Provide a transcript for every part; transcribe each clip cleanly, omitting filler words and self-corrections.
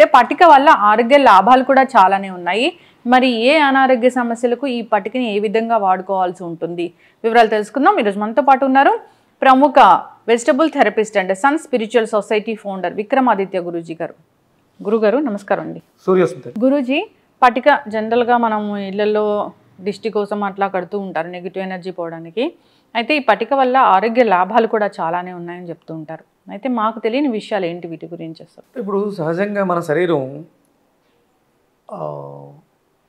అయితే పటిక వల్ల ఆరోగ్య లాభాలు కూడా చాలానే ఉన్నాయి. మరి ఏ అనారోగ్య సమస్యలకు ఈ పటికని ఏ విధంగా వాడుకోవాల్సి ఉంటుంది, వివరాలు తెలుసుకుందాం. ఈరోజు మనతో పాటు ఉన్నారు ప్రముఖ vegetable therapist and sun spiritual society founder Vikramaditya Guruji గారు. గురుగారు నమస్కారం అండి. గురూజీ, పటిక జనరల్గా మనం ఇళ్లలో దిష్టి కోసం అట్లా కడుతూ ఉంటారు నెగిటివ్ ఎనర్జీ పోవడానికి. అయితే ఈ పటిక వల్ల ఆరోగ్య లాభాలు కూడా చాలానే ఉన్నాయని చెప్తూ ఉంటారు. అయితే మాకు తెలియని విషయాలు ఏంటి వీటి గురించి అసలు? ఇప్పుడు సహజంగా మన శరీరం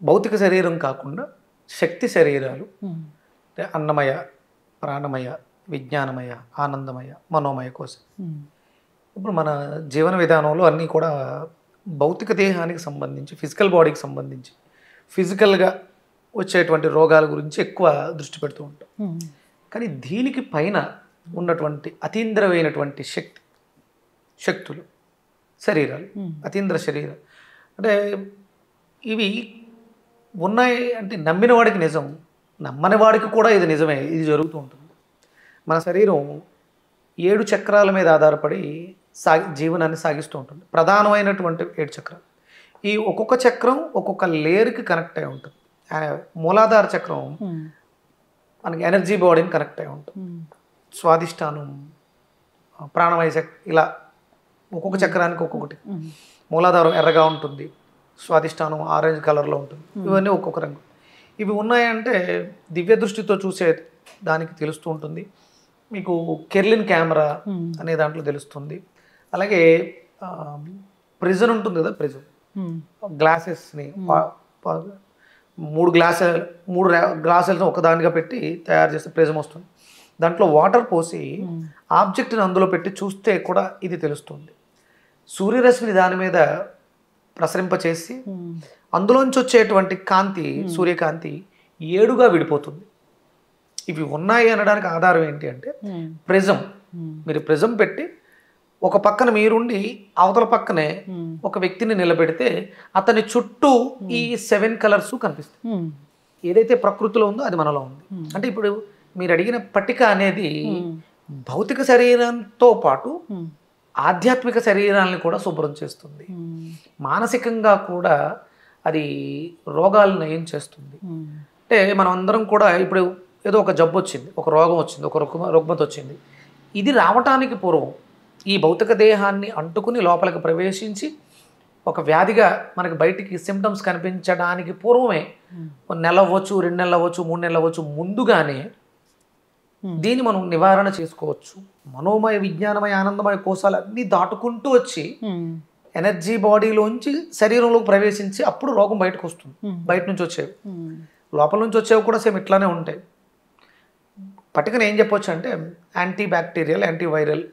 భౌతిక శరీరం కాకుండా శక్తి శరీరాలు, అంటే అన్నమయ, ప్రాణమయ, విజ్ఞానమయ, ఆనందమయ, మనోమయ కోసం. ఇప్పుడు మన జీవన విధానంలో అన్నీ కూడా భౌతిక దేహానికి సంబంధించి, ఫిజికల్ బాడీకి సంబంధించి, ఫిజికల్గా వచ్చేటువంటి రోగాల గురించి ఎక్కువ దృష్టి పెడుతూ ఉంటాం. కానీ దీనికి పైన ఉన్నటువంటి అతీంద్రమైనటువంటి శక్తులు, శరీరాలు, అతీంద్ర శరీరం అంటే ఇవి ఉన్నాయి. అంటే నమ్మిన వాడికి నిజం, నమ్మని వాడికి కూడా ఇది నిజమే, ఇది జరుగుతూ ఉంటుంది. మన శరీరం 7 చక్రాల మీద ఆధారపడి జీవనాన్ని సాగిస్తూ ఉంటుంది. ప్రధానమైనటువంటి 7 చక్రాలు. ఈ ఒక్కొక్క చక్రం ఒక్కొక్క లేయర్కి కనెక్ట్ అయి ఉంటుంది. మూలాధార చక్రం మనకి ఎనర్జీ బాడీని కనెక్ట్ అయి ఉంటుంది. స్వాదిష్టానం, ప్రాణమయ చక్రం, ఇలా ఒక్కొక్క చక్రానికి ఒక్కొక్కటి. మూలాధారం ఎర్రగా ఉంటుంది, స్వాదిష్టానం ఆరెంజ్ కలర్లో ఉంటుంది. ఇవన్నీ ఒక్కొక్క రంగు. ఇవి ఉన్నాయంటే దివ్య దృష్టితో చూసే దానికి తెలుస్తూ ఉంటుంది. మీకు కెర్లిన్ కెమెరా అనే దాంట్లో తెలుస్తుంది. అలాగే ప్రిజన్ ఉంటుంది కదా, ప్రిజన్ గ్లాసెస్ని 3 గ్లాసులను ఒకదానిగా పెట్టి తయారు చేస్తే ప్రిజం వస్తుంది. దాంట్లో వాటర్ పోసి ఆబ్జెక్ట్ని అందులో పెట్టి చూస్తే కూడా ఇది తెలుస్తుంది. సూర్యరశ్మిని దాని మీద ప్రసరింపచేసి అందులోంచి వచ్చేటువంటి కాంతి, సూర్యకాంతి 7గా విడిపోతుంది. ఇవి ఉన్నాయి అనడానికి ఆధారం ఏంటి అంటే ప్రిజం. మీరు ప్రిజం పెట్టి ఒక పక్కన మీరుండి అవతల పక్కనే ఒక వ్యక్తిని నిలబెడితే అతని చుట్టూ ఈ 7 కలర్స్ కనిపిస్తాయి. ఏదైతే ప్రకృతిలో ఉందో అది మనలో ఉంది. అంటే ఇప్పుడు మీరు అడిగిన పట్టిక అనేది భౌతిక శరీరంతో పాటు ఆధ్యాత్మిక శరీరాలను కూడా శుభ్రం చేస్తుంది. మానసికంగా కూడా అది రోగాలను నయం చేస్తుంది. అంటే మనం అందరం కూడా ఇప్పుడు ఏదో ఒక జబ్బు వచ్చింది, ఒక రోగం వచ్చింది, ఒక రుగ్మత వచ్చింది. ఇది రావటానికి పూర్వం ఈ భౌతిక దేహాన్ని అంటుకుని లోపలికి ప్రవేశించి ఒక వ్యాధిగా మనకి బయటికి సిమ్టమ్స్ కనిపించడానికి పూర్వమే 1 నెల అవ్వచ్చు, 2 నెలలు అవ్వచ్చు, 3 నెలలు అవ్వచ్చు, ముందుగానే దీన్ని మనం నివారణ చేసుకోవచ్చు. మనోమయ, విజ్ఞానమయ, ఆనందమయ కోశాలు అన్నీ దాటుకుంటూ వచ్చి ఎనర్జీ బాడీలోంచి శరీరంలోకి ప్రవేశించి అప్పుడు రోగం బయటకు వస్తుంది. బయట నుంచి వచ్చేవి, లోపల నుంచి వచ్చేవి కూడా సేమ్ ఇట్లానే ఉంటాయి. పట్టికను ఏం చెప్పొచ్చు అంటే anti bacterial, anti viral,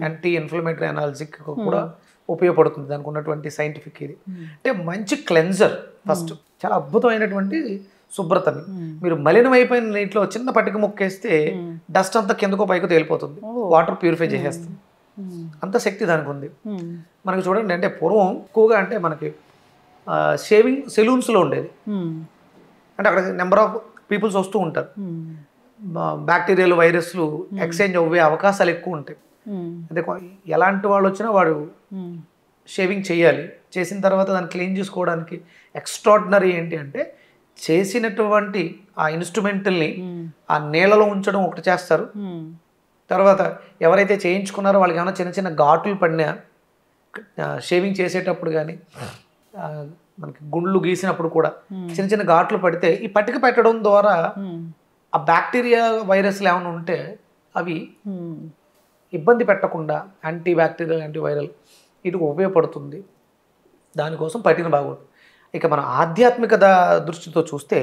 anti inflammatory, analgesic కూడా ఉపయోగపడుతుంది. దానికి ఉన్నటువంటి సైంటిఫిక్ ఇది. అంటే మంచి క్లెన్జర్. ఫస్ట్ చాలా అద్భుతమైనటువంటి శుభ్రతని. మీరు మలినమైపోయిన నీటిలో చిన్న పట్టిక ముక్కేస్తే డస్ట్ అంతా కిందకో పైకి తేలిపోతుంది. వాటర్ ప్యూరిఫై చేసేస్తుంది. అంత శక్తి దానికి ఉంది. మనకి చూడండి, అంటే పూర్వం ఎక్కువగా అంటే మనకి షేవింగ్ సెలూన్స్లో ఉండేది. అంటే అక్కడ నెంబర్ ఆఫ్ పీపుల్స్ వస్తూ ఉంటారు. బ్యాక్టీరియాలు, వైరస్లు ఎక్స్చేంజ్ అవ్వే అవకాశాలు ఎక్కువ ఉంటాయి. అంటే ఎలాంటి వాళ్ళు వచ్చినా వాడు షేవింగ్ చేయాలి. చేసిన తర్వాత దాన్ని క్లీన్ చేసుకోవడానికి ఎక్స్ట్రాడినరీ ఏంటి అంటే చేసినటువంటి ఆ ఇన్స్ట్రుమెంటల్ని ఆ నీళ్ళలో ఉంచడం ఒకటి చేస్తారు. తర్వాత ఎవరైతే చేయించుకున్నారో వాళ్ళకి ఏమైనా చిన్న చిన్న ఘాటులు పడినా షేవింగ్ చేసేటప్పుడు కానీ మనకి గుండ్లు గీసినప్పుడు కూడా చిన్న చిన్న ఘాట్లు పడితే ఈ పట్టిక పెట్టడం ద్వారా ఆ బ్యాక్టీరియా, వైరస్లు ఏమైనా ఉంటే అవి ఇబ్బంది పెట్టకుండా యాంటీ బ్యాక్టీరియల్, యాంటీ వైరల్ వీటికి ఉపయోగపడుతుంది. దానికోసం పట్టిన బాగుంటుంది. ఇక మన ఆధ్యాత్మిక దృష్టితో చూస్తే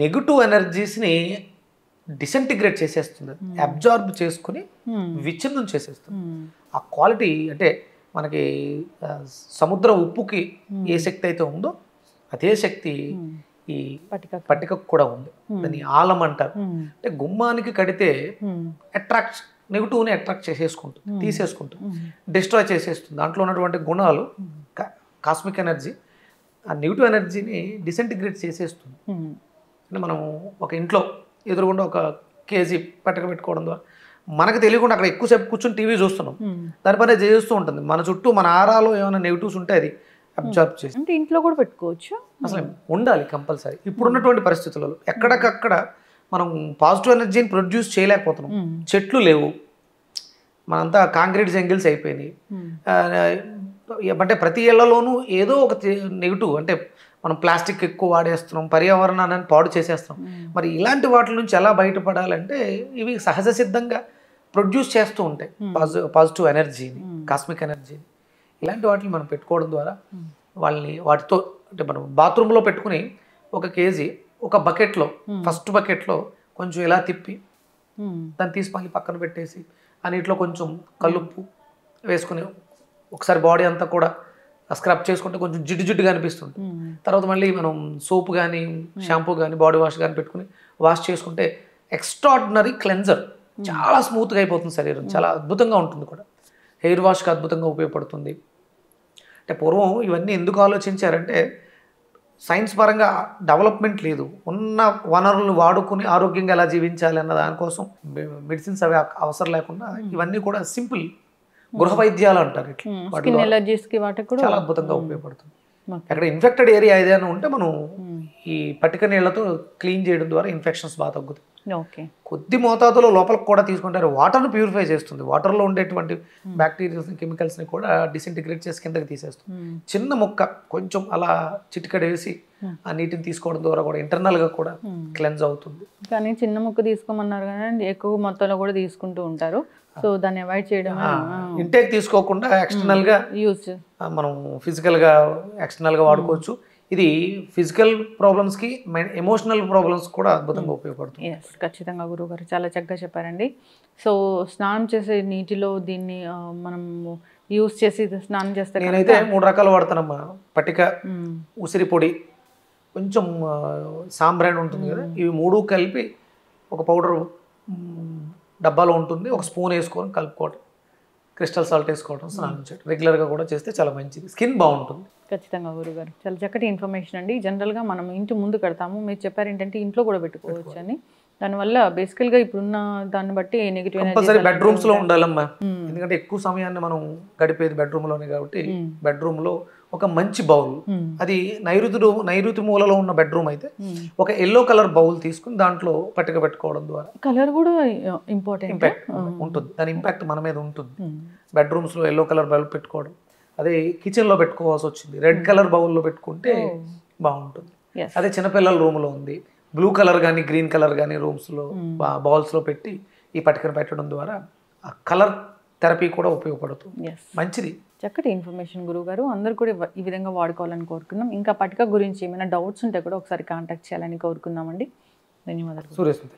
నెగిటివ్ ఎనర్జీస్ని డిసెంటిగ్రేట్ చేసేస్తుంది, అబ్జార్బ్ చేసుకుని విచ్ఛిన్నం చేసేస్తుంది. ఆ క్వాలిటీ అంటే మనకి సముద్ర ఉప్పుకి ఏ శక్తి అయితే ఉందో అదే శక్తి ఈ పట్టికకు కూడా ఉంది. దాన్ని ఆలం అంటారు. అంటే గుమ్మానికి కడితే నెగిటివ్ని అట్రాక్ట్ చేసేసుకుంటుంది, తీసేసుకుంటుంది, డిస్ట్రాయ్ చేసేస్తుంది. దాంట్లో ఉన్నటువంటి గుణాలు, కాస్మిక్ ఎనర్జీ ఆ నెగిటివ్ ఎనర్జీని డిసెంటిగ్రేట్ చేసేస్తుంది. అంటే మనం ఒక ఇంట్లో ఎదురుగుండా 1 కేజీ పట్టిక పెట్టుకోవడం ద్వారా మనకు తెలియకుండా అక్కడ ఎక్కువసేపు కూర్చొని టీవీ చూస్తున్నాం, దాని పని చేస్తూ ఉంటుంది. మన చుట్టూ మన ఆరాలో ఏమైనా నెగిటివ్స్ ఉంటే అది అబ్జర్వ్ చేసి అంటే ఇంట్లో కూడా పెట్టుకోవచ్చు. అసలు ఉండాలి కంపల్సరీ. ఇప్పుడున్నటువంటి పరిస్థితులలో ఎక్కడికక్కడ మనం పాజిటివ్ ఎనర్జీని ప్రొడ్యూస్ చేయలేకపోతున్నాం. చెట్లు లేవు, మనంతా కాంక్రీట్ జంగిల్స్ అయిపోయినాయి. అంటే ప్రతి ఇళ్లలోనూ ఏదో ఒక నెగిటివ్, అంటే మనం ప్లాస్టిక్ ఎక్కువ వాడేస్తున్నాం, పర్యావరణాన్ని పాడు చేసేస్తున్నాం. మరి ఇలాంటి వాటి నుంచి ఎలా బయటపడాలంటే ఇవి సహజ సిద్ధంగా ప్రొడ్యూస్ చేస్తూ ఉంటాయి పాజిటివ్ ఎనర్జీని, కాస్మిక్ ఎనర్జీని. ఇలాంటి వాటిని మనం పెట్టుకోవడం ద్వారా వాళ్ళని వాటితో, అంటే మనం బాత్రూంలో పెట్టుకుని 1 కేజీ ఒక బకెట్లో, ఫస్ట్ బకెట్లో కొంచెం ఇలా తిప్పి దాన్ని తీసి మళ్ళీ పక్కన పెట్టేసి ఆ నీటిలో కొంచెం కల్లుప్పు వేసుకుని ఒకసారి బాడీ అంతా కూడా స్క్రబ్ చేసుకుంటే కొంచెం జిడ్డుగా అనిపిస్తుంది. తర్వాత మళ్ళీ మనం సోప్ కానీ షాంపూ కానీ బాడీ వాష్ కానీ పెట్టుకుని వాష్ చేసుకుంటే ఎక్స్ట్రాడినరీ క్లెన్జర్, చాలా స్మూత్గా అయిపోతుంది శరీరం, చాలా అద్భుతంగా ఉంటుంది కూడా. హెయిర్ వాష్కి అద్భుతంగా ఉపయోగపడుతుంది. అంటే పూర్వం ఇవన్నీ ఎందుకు ఆలోచించారంటే సైన్స్ పరంగా డెవలప్మెంట్ లేదు, ఉన్న వనరులను వాడుకుని ఆరోగ్యంగా ఎలా జీవించాలి అన్న దానికోసం మెడిసిన్స్ అవి అవసరం లేకుండా ఇవన్నీ కూడా సింపుల్ గృహ వైద్యాలు అంటారు. ఇట్లా చాలా అద్భుతంగా ఉపయోగపడుతుంది. అక్కడ ఇన్ఫెక్టెడ్ ఏరియా ఏదైనా ఉంటే మనం ఈ పట్టిక నీళ్లతో క్లీన్ చేయడం ద్వారా ఇన్ఫెక్షన్స్ బాగా తగ్గుతాయి. కొద్ది మోతాదులో లోపలికి కూడా తీసుకుంటారు. వాటర్ను ప్యూరిఫై చేస్తుంది, వాటర్లో ఉండేటువంటి బ్యాక్టీరియాస్ కెమికల్స్ని కూడా డిసింటిగ్రేట్ చేసి కిందకి తీసేస్తుంది. చిన్న ముక్క కొంచెం అలా చిటికడ వేసి ఆ నీటిని తీసుకోవడం ద్వారా కూడా ఇంటర్నల్గా కూడా క్లెన్స్ అవుతుంది. కానీ చిన్న ముక్క తీసుకోమన్నారు కానీ ఎక్కువ మొత్తంలో కూడా తీసుకుంటూ ఉంటారు. సో దాన్ని అవాయిడ్ చేయడం, ఇంటేక్ తీసుకోకుండా ఎక్స్టర్నల్గా యూజ్ మనం ఫిజికల్గా ఎక్స్టర్నల్గా వాడుకోవచ్చు. ఇది ఫిజికల్ ప్రాబ్లమ్స్కి, ఎమోషనల్ ప్రాబ్లమ్స్ కూడా అద్భుతంగా ఉపయోగపడుతుంది. ఖచ్చితంగా గురువుగారు చాలా చక్కగా చెప్పారండి. సో స్నానం చేసే నీటిలో దీన్ని మనం యూజ్ చేసి స్నానం చేస్తే, నేనైతే 3 రకాలు వాడతానమ్మా. పట్టిక, ఉసిరి పొడి, కొంచెం సాంబ్రాన్ ఉంటుంది కదా, ఇవి 3 కలిపి ఒక పౌడర్ డబ్బాలో ఉంటుంది, 1 స్పూన్ వేసుకొని కలుపుకోవడం, క్రిస్టల్ సాల్ట్ వేసుకోవడం, స్నానం చేయడం రెగ్యులర్గా కూడా చేస్తే చాలా మంచిది, స్కిన్ బాగుంటుంది. ఖచ్చితంగా గురుగారు చాలా చక్కటి ఇన్ఫర్మేషన్ అండి. జనరల్గా మనం ఇంటి ముందు కడతాము, మీరు చెప్పారు ఏంటంటే ఇంట్లో కూడా పెట్టుకోవచ్చు అని. దానివల్ల బేసికల్గా ఇప్పుడున్న దాన్ని బట్టి నెగిటివ్ కంపల్సరీ బెడ్రూమ్స్లో ఉండాలమ్మా. ఎందుకంటే ఎక్కువ సమయాన్ని మనం గడిపేది బెడ్రూమ్లోనే కాబట్టి బెడ్రూమ్లో ఒక మంచి బౌల్, అది నైరుతి మూలలో ఉన్న బెడ్రూమ్ అయితే ఒక ఎల్లో కలర్ బౌల్ తీసుకుని దాంట్లో పట్టిక పెట్టుకోవడం ద్వారా కలర్ కూడా ఇంపాక్ట్ ఉంటుంది, దాని ఇంపాక్ట్ మన మీద ఉంటుంది. బెడ్రూమ్స్లో ఎల్లో కలర్ బౌల్ పెట్టుకోవడం, అదే కిచెన్లో పెట్టుకోవాల్సి వచ్చింది రెడ్ కలర్ బౌల్లో పెట్టుకుంటే బాగుంటుంది. అదే చిన్నపిల్లల రూమ్లో ఉంది, బ్లూ కలర్ కానీ గ్రీన్ కలర్ కానీ రూమ్స్లో బౌల్స్లో పెట్టి ఈ పట్టికను పెట్టడం ద్వారా ఆ కలర్ థెరపీ కూడా ఉపయోగపడుతుంది, మంచిది. చక్కటి ఇన్ఫర్మేషన్ గురువుగారు, అందరూ కూడా ఈ విధంగా వాడుకోవాలని కోరుకుందాం. ఇంకా పట్టిక గురించి ఏమైనా డౌట్స్ ఉంటే కూడా ఒకసారి కాంటాక్ట్ చేయాలని కోరుకుందామండి. ధన్యవాదాలు. సూర్యస్మిత.